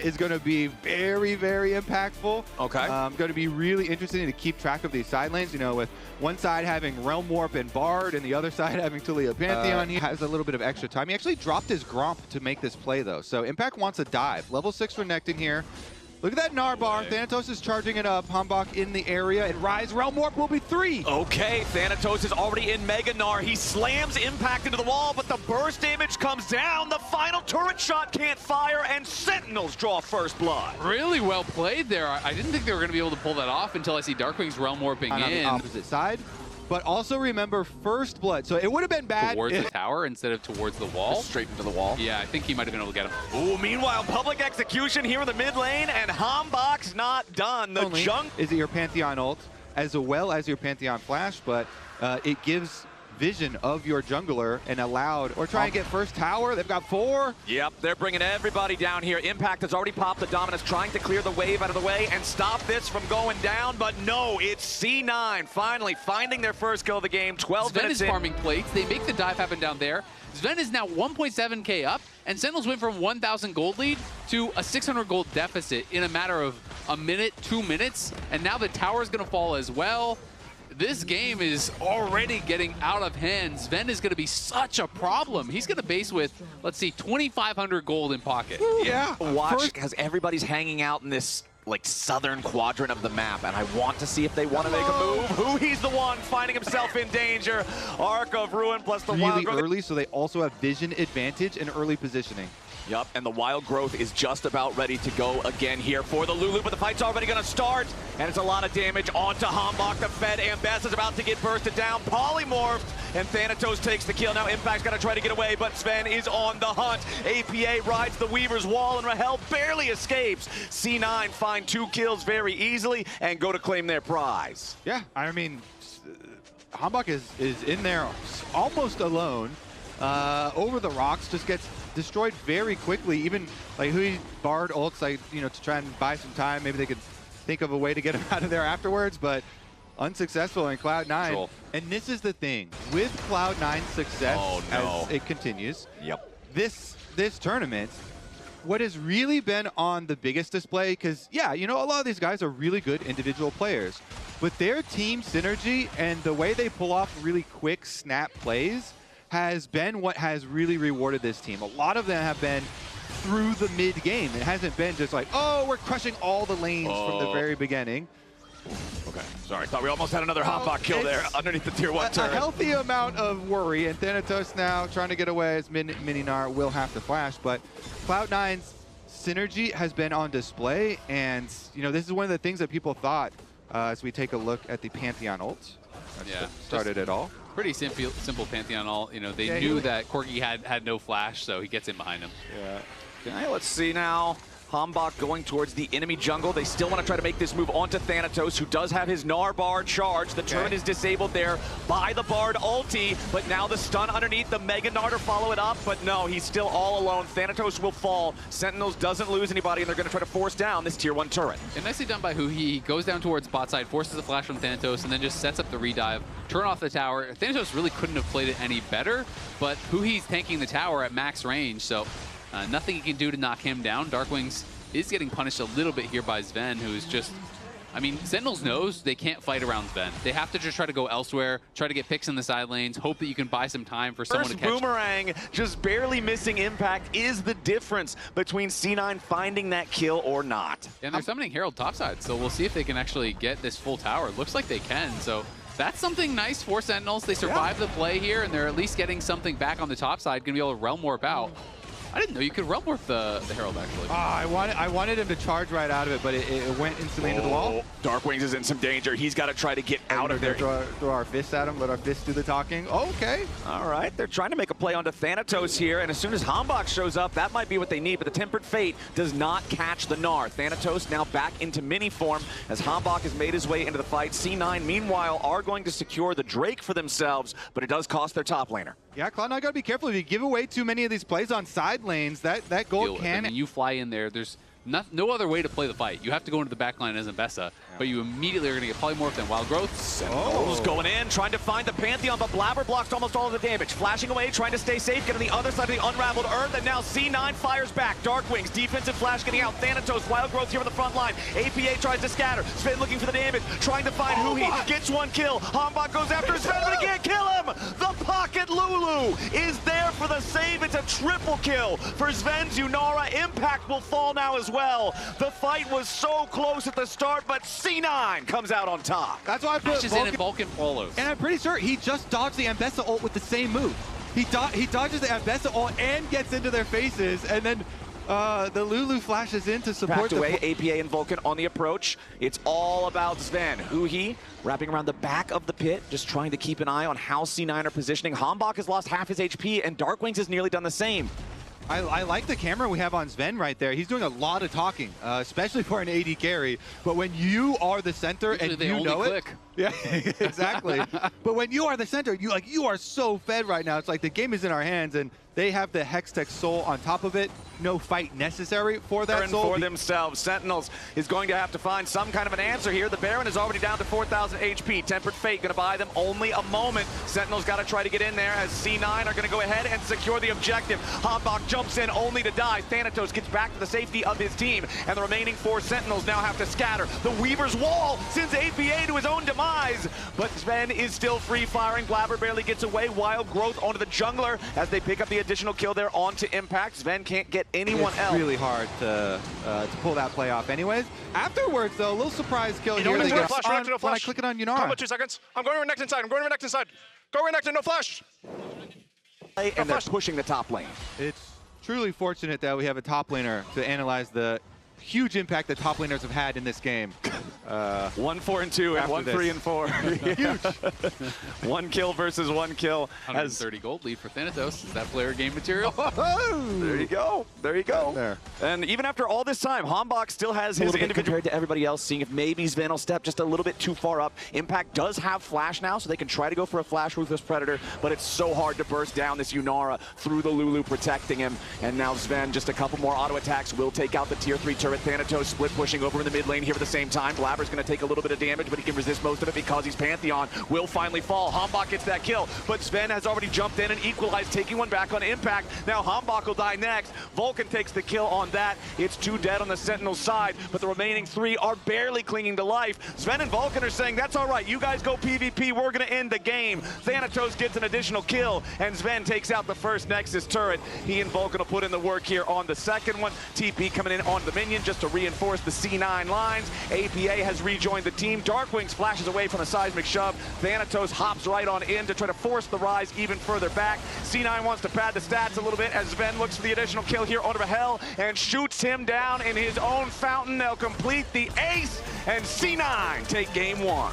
is going to be very, very impactful. Okay. Going to be really interesting to keep track of these side lanes, you know, with one side having Realm Warp and Bard and the other side having Tulia Pantheon. He has a little bit of extra time. He actually dropped his Gromp to make this play, though. So Impact wants a dive. Level 6 for Nectin here. Look at that Gnar bar. Thanatos is charging it up. Hambach in the area. And Rise Realm Warp will be 3. Okay, Thanatos is already in Mega Gnar. He slams Impact into the wall, but the burst damage comes down. The final turret shot can't fire, and Sentinels draw first blood. Really well played there. I didn't think they were going to be able to pull that off until I see Darkwing's Realm Warping in. On the opposite side. But also remember first blood. So it would have been bad towards the tower instead of towards the wall. Just straight into the wall. Yeah, I think he might have been able to get him. Ooh, meanwhile, public execution here in the mid lane, and Hambach's not done. The junk is it your Pantheon ult as well as your Pantheon flash, but it gives vision of your jungler and allowed, or try and get first tower. They've got 4. Yep, they're bringing everybody down here. Impact has already popped the Dominus, trying to clear the wave out of the way and stop this from going down, but no, it's C9 finally finding their first kill of the game. 12 Sven minutes is farming plates. They make the dive happen down there. Sven is now 1.7k up, and Sentinels went from 1,000 gold lead to a 600 gold deficit in a matter of a minute, 2 minutes, and now the tower is going to fall as well. This game is already getting out of hand. Sven is going to be such a problem. He's going to base with, let's see, 2,500 gold in pocket. Yeah. Watch, because everybody's hanging out in this like southern quadrant of the map, and I want to see if they want to make a move. Who he's the one finding himself in danger. Arc of Ruin plus the really Wild Growth. early, so they also have vision advantage and early positioning. Yup, and the Wild Growth is just about ready to go again here for the Lulu, but the fight's already going to start, and it's a lot of damage onto Hambach. The Fed Ambess is about to get bursted down, polymorphed, and Thanatos takes the kill. Now Impact's got to try to get away, but Sven is on the hunt. APA rides the Weaver's wall, and Rahel barely escapes. C9 find 2 kills very easily and go to claim their prize. Yeah, I mean, Hambach is in there almost alone. Over the rocks, just gets destroyed very quickly. Even like Hui Bard ults, like, you know, to try and buy some time. Maybe they could think of a way to get him out of there afterwards, but unsuccessful in Cloud9. Cool. And this is the thing with Cloud9's success as it continues. Yep. This tournament, what has really been on the biggest display, because yeah, you know, a lot of these guys are really good individual players, but their team synergy and the way they pull off really quick snap plays has been what has really rewarded this team. A lot of them have been through the mid game. It hasn't been just like, oh, we're crushing all the lanes from the very beginning. Okay, sorry, thought we almost had another Hambach kill there underneath the tier 1 turret. A healthy amount of worry, and Thanatos now trying to get away as Mini-Gnar will have to flash, but Cloud9's synergy has been on display, and you know, this is one of the things that people thought as we take a look at the Pantheon ult. Started it all. Pretty simple Pantheon ult. You know, they knew that Corgi had no flash, so he gets in behind him. Yeah. Okay, let's see now. Hambach going towards the enemy jungle. They still want to try to make this move onto Thanatos, who does have his Gnar bar charged. The turret is disabled there by the Bard ulti, but now the stun underneath the Mega Gnar to follow it up, but no, he's still all alone. Thanatos will fall. Sentinels doesn't lose anybody, and they're going to try to force down this tier 1 turret. And nicely done by Hui. He goes down towards bot side, forces a flash from Thanatos, and then just sets up the redive, turn off the tower. Thanatos really couldn't have played it any better, but Hui's tanking the tower at max range, so nothing he can do to knock him down. Darkwings is getting punished a little bit here by Sven, who's just, I mean, Sentinels knows they can't fight around Sven. They have to just try to go elsewhere, try to get picks in the side lanes, hope that you can buy some time for someone to catch. Boomerang, just barely missing Impact is the difference between C9 finding that kill or not. And they're summoning Herald topside, so we'll see if they can actually get this full tower. Looks like they can, so that's something nice for Sentinels. They survive the play here, and they're at least getting something back on the top side, gonna be able to Realm Warp out. I didn't know you could Realm Warp the Herald, actually. I wanted him to charge right out of it, but it went instantly into the wall. Darkwings is in some danger. He's got to try to get out of there. Throw our fists at him, let our fists do the talking. Okay. All right, they're trying to make a play onto Thanatos here, and as soon as Hambach shows up, that might be what they need, but the Tempered Fate does not catch the Gnar. Thanatos now back into mini form as Hambach has made his way into the fight. C9, meanwhile, are going to secure the Drake for themselves, but it does cost their top laner. Yeah, Cloud9 got to be careful. If you give away too many of these plays on side lanes, that gold can... I mean, you fly in there, there's no other way to play the fight. You have to go into the backline as Mbessa, but you immediately are going to get polymorphed and wild growth. Sentinels going in, trying to find the Pantheon, but Blabber blocks almost all of the damage. Flashing away, trying to stay safe, get on the other side of the unraveled Earth, and now C9 fires back. Darkwings, defensive flash getting out. Thanatos, wild growth here on the front line. APA tries to scatter. Sven looking for the damage, trying to find who he gets one kill. Hambach goes after Sven, but he can't kill him! The pocket Lulu is there for the save. It's a triple kill for Sven's Yunara. Impact will fall now as well. The fight was so close at the start, but C9 comes out on top. That's why I put Dashes in and Vulcan follows. And I'm pretty sure he just dodged the Mbessa ult with the same move. He dodges the Mbessa ult and gets into their faces, and then the Lulu flashes in to support Packed away, APA and Vulcan on the approach. It's all about Sven. Huhi wrapping around the back of the pit, just trying to keep an eye on how C9 are positioning. Hambach has lost half his HP, and Darkwings has nearly done the same. I like the camera we have on Sven right there. He's doing a lot of talking, especially for an AD carry. But when you are the center and you know it, yeah, exactly. But when you are the center, you are so fed right now. It's like the game is in our hands, and they have the Hextech Soul on top of it. No fight necessary for that soul. For themselves, Sentinels is going to have to find some kind of an answer here. The Baron is already down to 4,000 HP. Tempered Fate going to buy them only a moment. Sentinels got to try to get in there as C9 are going to go ahead and secure the objective. Hambach jumps in only to die. Thanatos gets back to the safety of his team, and the remaining 4 Sentinels now have to scatter. The Weaver's Wall sends APA to his own demise, but Sven is still free firing. Blabber barely gets away. Wild growth onto the jungler as they pick up the additional kill there onto Impact. Sven can't get anyone else. It's really hard to pull that play off anyways. Afterwards, though, a little surprise kill here. When I click it on Yunara. Come on, 2 seconds. I'm going Renekton inside. I'm going Renekton inside. Go Renekton, no flash. And they're pushing the top lane. It's truly fortunate that we have a top laner to analyze the huge impact that top laners have had in this game. 1, 4, and 2, and 1, 3, and 4. Huge. 1 kill versus 1 kill. 130 gold lead for Thanatos. Is that player game material? There you go. There you go. There. And even after all this time, Hambach still has his individual compared to everybody else, seeing if maybe Sven will step just a little bit too far up. Impact does have flash now, so they can try to go for a flash Ruthless Predator, but it's so hard to burst down this Yunara through the Lulu protecting him. And now Sven, just a couple more auto attacks, will take out the tier 3 turret. Thanatos split pushing over in the mid lane here at the same time. Blabber's going to take a little bit of damage, but he can resist most of it because he's Pantheon. Will finally fall. Hambach gets that kill, but Sven has already jumped in and equalized, taking one back on Impact. Now Hambach will die next. Vulcan takes the kill on that. It's 2 dead on the Sentinel side, but the remaining 3 are barely clinging to life. Sven and Vulcan are saying, that's all right, you guys go PvP, we're going to end the game. Thanatos gets an additional kill, and Sven takes out the first Nexus turret. He and Vulcan will put in the work here on the second one. TP coming in on the minion just to reinforce the C9 lines. APA has rejoined the team. Darkwings flashes away from a seismic shove. Thanatos hops right on in to try to force the rise even further back. C9 wants to pad the stats a little bit as Sven looks for the additional kill here on Rahel and shoots him down in his own fountain. They'll complete the ace, and C9 take game 1.